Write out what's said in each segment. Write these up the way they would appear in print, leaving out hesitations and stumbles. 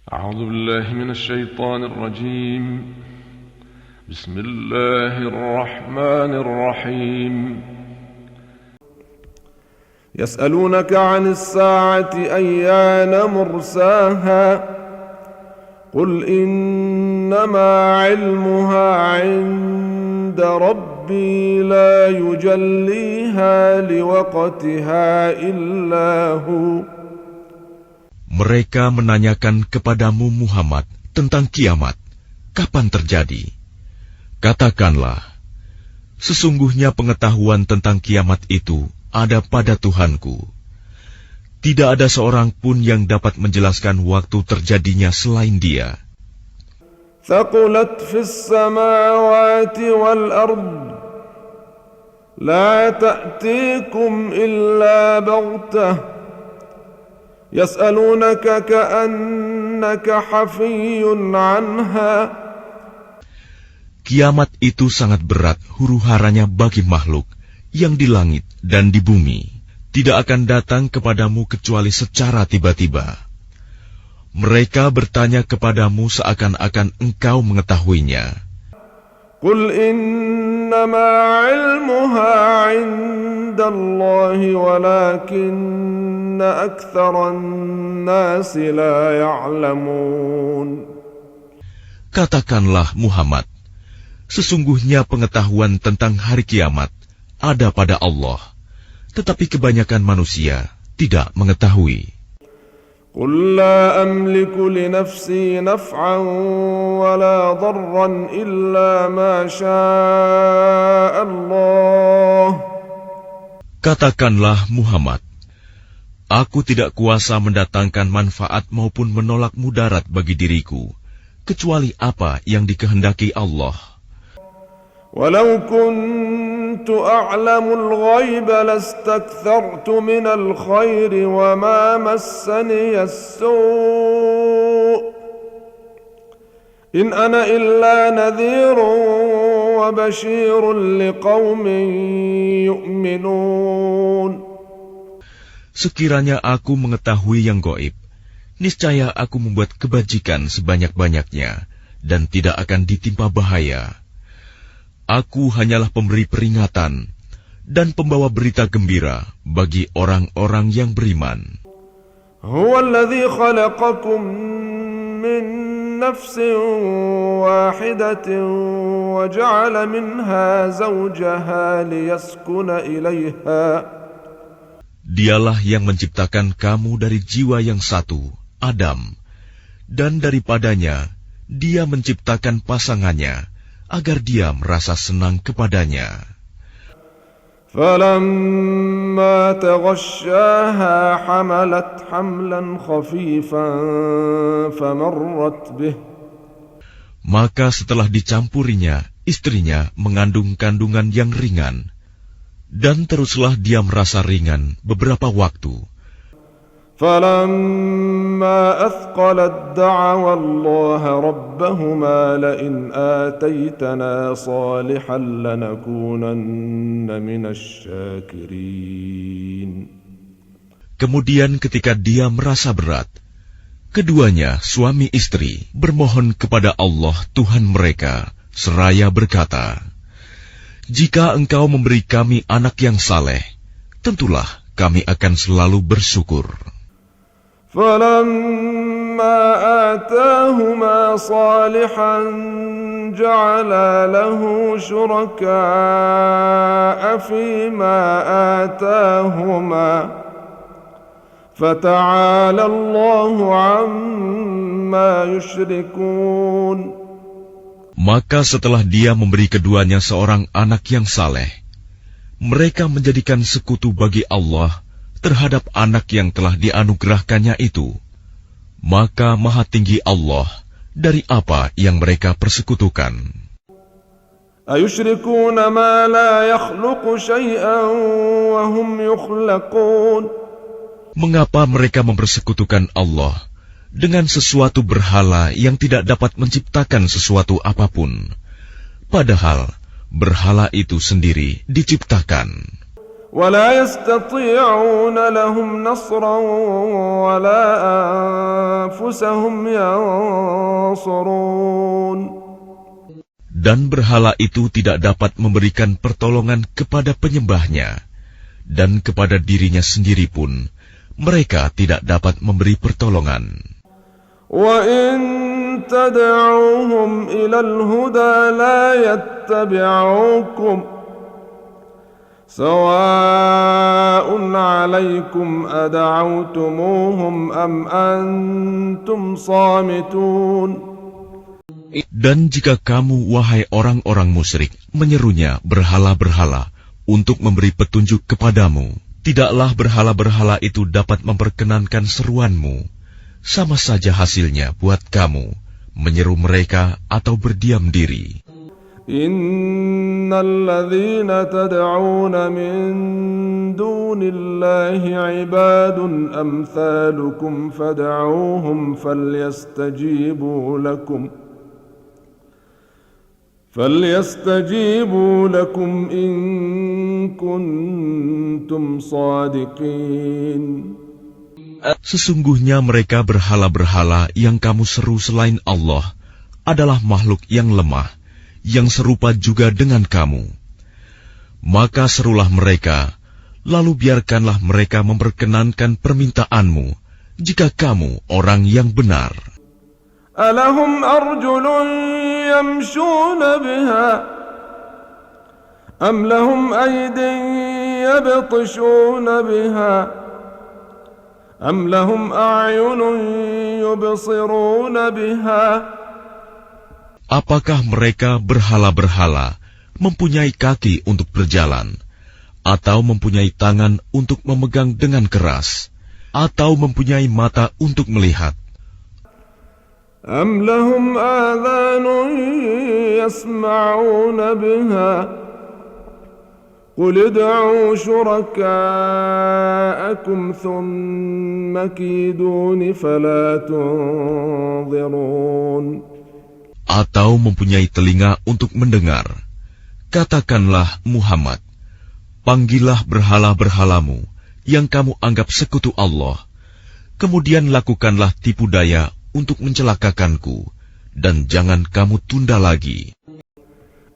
أعوذ بالله من الشيطان الرجيم بسم الله الرحمن الرحيم يسألونك عن الساعة أيان مرساها قل إنما علمها عند ربي لا يجليها لوقتها إلا هو. Mereka menanyakan kepadamu Muhammad tentang kiamat, kapan terjadi? Katakanlah, sesungguhnya pengetahuan tentang kiamat itu ada pada Tuhanku. Tidak ada seorang pun yang dapat menjelaskan waktu terjadinya selain Dia. ثقلت في السماوات والأرض لا تأتيكم إلا بغتة يسألونك كأنك حفي عنها. Kiamat itu sangat berat huru-haranya bagi makhluk yang di langit dan di bumi. Tidak akan datang kepadamu kecuali secara tiba-tiba. Mereka bertanya kepadamu seakan-akan engkau mengetahuinya. قل إنما علمها عند الله ولكن أكثر الناس لا يعلمون. Katakanlah Muhammad, sesungguhnya pengetahuan tentang hari kiamat ada pada Allah, tetapi kebanyakan manusia tidak mengetahui. قل لا أملك لنفسي نفعا ولا ضرا إلا ما شاء الله. Katakanlah Muhammad, aku tidak kuasa mendatangkan manfaat maupun menolak mudarat bagi diriku, kecuali apa yang dikehendaki Allah. ولو كنت أعلم الغيب لاستكثرت من الخير وما مسني السوء إن أنا إلا نذير وبشير لقوم يؤمنون. Sekiranya aku mengetahui yang gaib, niscaya aku membuat kebajikan sebanyak-banyaknya dan tidak akan ditimpa bahaya. Aku hanyalah pemberi peringatan dan pembawa berita gembira bagi orang-orang yang beriman. هو الذي خلقكم من نفس واحدة وجعل منها زوجها ليسكن إليها. Dialah yang menciptakan kamu dari jiwa yang satu, Adam, dan daripadanya Dia menciptakan pasangannya agar dia merasa senang kepadanya. فَلَمَّا تَغَشَّاهَا حَمَلَتْ حَمْلًا خَفِيفًا فَمَرَّتْ بِهِ. Maka setelah dicampurinya, istrinya mengandung kandungan yang ringan, dan teruslah dia merasa ringan beberapa waktu. فَلَمَّا أَثْقَلَتْ دَعَوَا اللَّهَ رَبَّهُمَا لَئِنْ آتَيْتَنَا صَالِحًا لَنَكُونَنَّ مِنَ الشَّاكِرِينَ. Kemudian ketika dia merasa berat, keduanya suami istri bermohon kepada Allah Tuhan mereka, seraya berkata, "Jika Engkau memberi kami anak yang saleh, tentulah kami akan selalu bersyukur." فَلَمَّا آتَاهُمَا صَالِحًا جَعَلَا لَهُ شُرَكَاءَ فِيمَا آتَاهُمَا فَتَعَالَى اللَّهُ عَمَّا يُشْرِكُونَ. Maka setelah dia memberi keduanya seorang anak yang saleh, mereka menjadikan sekutu bagi Allah terhadap anak yang telah dianugerahkannya itu. Maka maha tinggi Allah dari apa yang mereka persekutukan. أَيُشْرِكُونَ مَا لَا يَخْلُقُ شَيْئًا وَهُمْ يُخْلَقُونَ. Mengapa mereka mempersekutukan Allah dengan sesuatu berhala yang tidak dapat menciptakan sesuatu apapun, padahal berhala itu sendiri diciptakan. ولا يستطيعون لهم نصرا ولا أنفسهم ينصرون. Dan berhala itu tidak dapat memberikan pertolongan kepada penyembahnya, dan kepada dirinya sendiri pun mereka tidak dapat memberi pertolongan. وَإِن تَدْعُوهُمْ إِلَى الْهُدَى لَا يَتَّبِعُوكُمْ سَوَاءٌ عَلَيْكُمْ أَدَعَوْتُمُوهُمْ أَمْ أَنْتُمْ صَامِتُونَ. Dan jika kamu, wahai orang-orang musyrik, menyerunya berhala-berhala untuk memberi petunjuk kepadamu, tidaklah berhala-berhala itu dapat memperkenankan seruanmu. Sama saja hasilnya buat kamu, menyeru mereka atau berdiam diri. Innal ladzina tad'una min dunillahi ibadun amthalukum fad'uuhum فليستجيبوا لكم إن كنتم صادقين. Sesungguhnya mereka berhala-berhala yang kamu seru selain Allah adalah makhluk yang lemah, yang serupa juga dengan kamu. Maka serulah mereka, lalu biarkanlah mereka memperkenankan permintaanmu, jika kamu orang yang benar. Alahum arjulun yamshuna biha am lahum aydin yabtishuna biha am lahum a'yunun yubsiruna biha. Apakah mereka berhala-berhala mempunyai kaki untuk berjalan, atau mempunyai tangan untuk memegang dengan keras, atau mempunyai mata untuk melihat? أم لهم آذان يسمعون بها قل ادعوا شركاءكم ثم كيدون فلا تنظرون. Atau mempunyai telinga untuk mendengar? Katakanlah, Muhammad, panggillah berhala-berhalamu yang kamu anggap sekutu Allah, kemudian lakukanlah tipu daya untuk mencelakakanku, dan jangan kamu tunda lagi.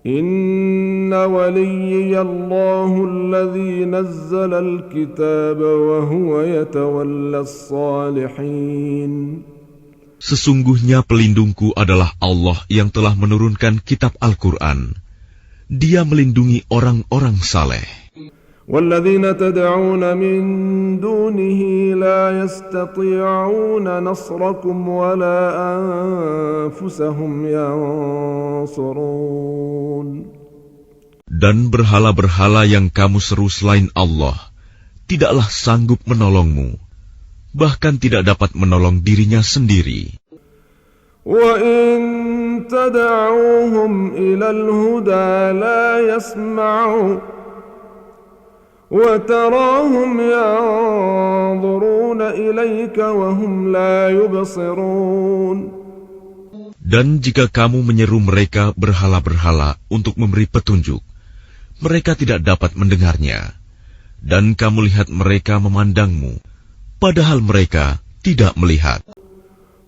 Inna waliyallahu alladhi nazzala al-kitaba wa huwa yatawalla as-salihin. Sesungguhnya pelindungku adalah Allah yang telah menurunkan kitab Al-Quran. Dia melindungi orang-orang saleh. وَالَّذِينَ تَدْعُونَ مِن دُونِهِ لَا يَسْتَطِيعُونَ نَصْرَكُمْ وَلَا أَنفُسَهُمْ يَنصُرُونَ. Dan berhala-berhala yang kamu seru selain Allah tidaklah sanggup menolongmu, bahkan tidak dapat menolong dirinya sendiri. وَإِن تَدْعُوهُمْ إِلَى الْهُدَى لَا يَسْمَعُونَ وَتَرَاهُمْ يَنظُرُونَ إِلَيْكَ وَهُمْ لَا يُبْصِرُونَ. Dan jika kamu menyeru mereka berhala-berhala untuk memberi petunjuk, mereka tidak dapat mendengarnya. Dan kamu lihat mereka memandangmu, padahal mereka tidak melihat.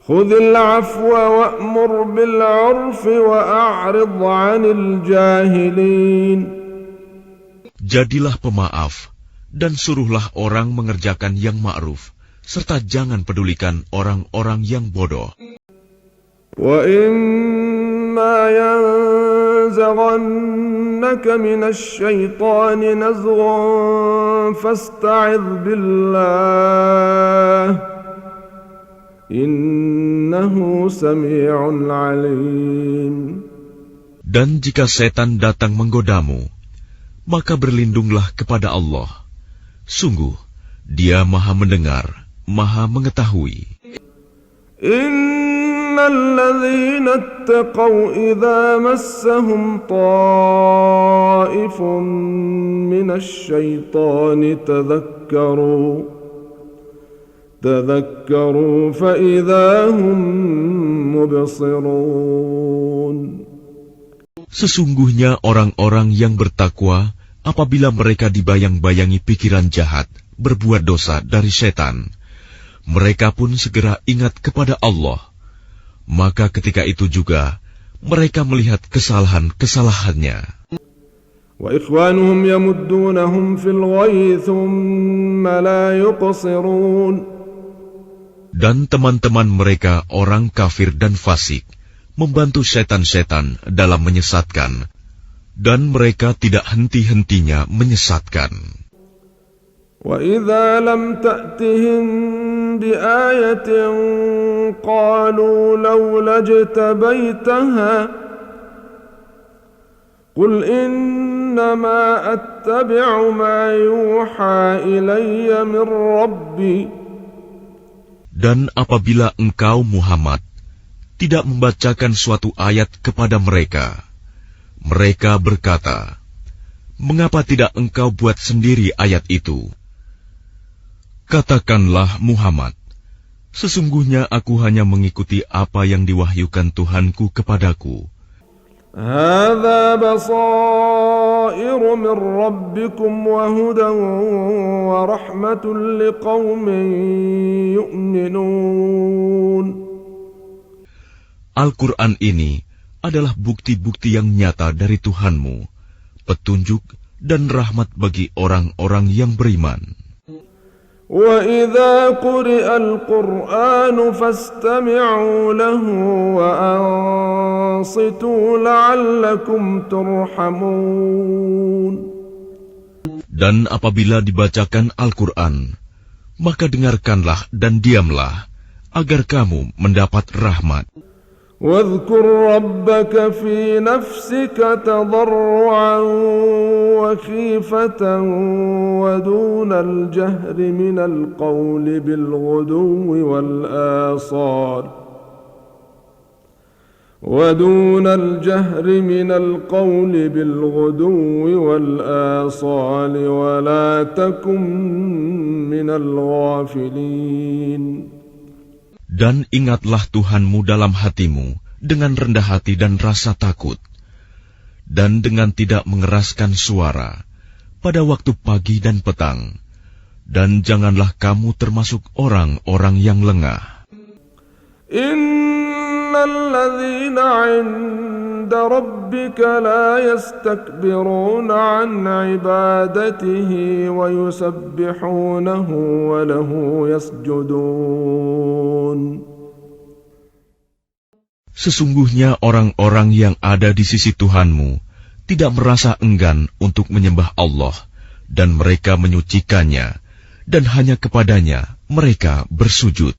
خُذِ الْعَفْوَ وَأْمُرْ بِالْعُرْفِ وَأَعْرِضْ عَنِ الْجَاهِلِينَ. Jadilah pemaaf, dan suruhlah orang mengerjakan yang ma'ruf, serta jangan pedulikan orang-orang yang bodoh. وَإِمَّا يَنزَغَنَّكَ مِنَ الشَّيْطَانِ نَزْغٌ فَاسْتَعِذْ بِاللَّهِ إِنَّهُ سَمِيعٌ عَلِيمٌ. Dan jika setan datang menggodamu, maka berlindunglah kepada Allah. Sungguh, Dia Maha Mendengar, Maha Mengetahui. Innal ladzina ittaqaw idza massahum ta'ifun minasy syaitani tadhakkaru fa idza hum mubsirun. Sesungguhnya orang-orang yang bertakwa apabila mereka dibayang-bayangi pikiran jahat berbuat dosa dari setan, mereka pun segera ingat kepada Allah. Maka ketika itu juga mereka melihat kesalahan-kesalahannya. وإخوانهم يمدونهم في الغي ثم لا يقصرون. Dan teman-teman mereka orang kafir dan fasik membantu setan-setan dalam menyesatkan, dan mereka tidak henti-hentinya menyesatkan. وإذا لم تأتهم بآية قالوا لولا اجتبيتها قل إنما أتبع ما يوحى إلي من ربي. Dan apabila engkau Muhammad tidak membacakan suatu ayat kepada mereka, mereka berkata, mengapa tidak engkau buat sendiri ayat itu? Katakanlah Muhammad, sesungguhnya aku hanya mengikuti apa yang diwahyukan Tuhanku kepadaku. هذا بصائر من ربكم وهدى ورحمة لقوم يؤمنون. Al-Quran ini adalah bukti-bukti yang nyata dari Tuhanmu, petunjuk dan rahmat bagi orang-orang yang beriman. وَإِذَا قُرِئَ الْقُرْآنُ فَاسْتَمِعُوا لَهُ وَأَنصِتُوا لَعَلَّكُمْ تُرْحَمُونَ. Dan apabila dibacakan Al-Quran, maka dengarkanlah dan diamlah, agar kamu mendapat rahmat. واذكر ربك في نفسك تضرعا وخيفة ودون الجهر من القول بالغدو والآصال ولا تكن من الغافلين. Dan ingatlah Tuhanmu dalam hatimu dengan rendah hati dan rasa takut, dan dengan tidak mengeraskan suara pada waktu pagi dan petang, dan janganlah kamu termasuk orang-orang yang lengah. Innal ladzina 'inda rabbika la yastakbiruna 'an 'ibadatihi wa yusabbihunahu wa lahu yasjudun. Sesungguhnya orang-orang yang ada di sisi Tuhanmu tidak merasa enggan untuk menyembah Allah, dan mereka menyucikannya, dan hanya kepadanya mereka bersujud.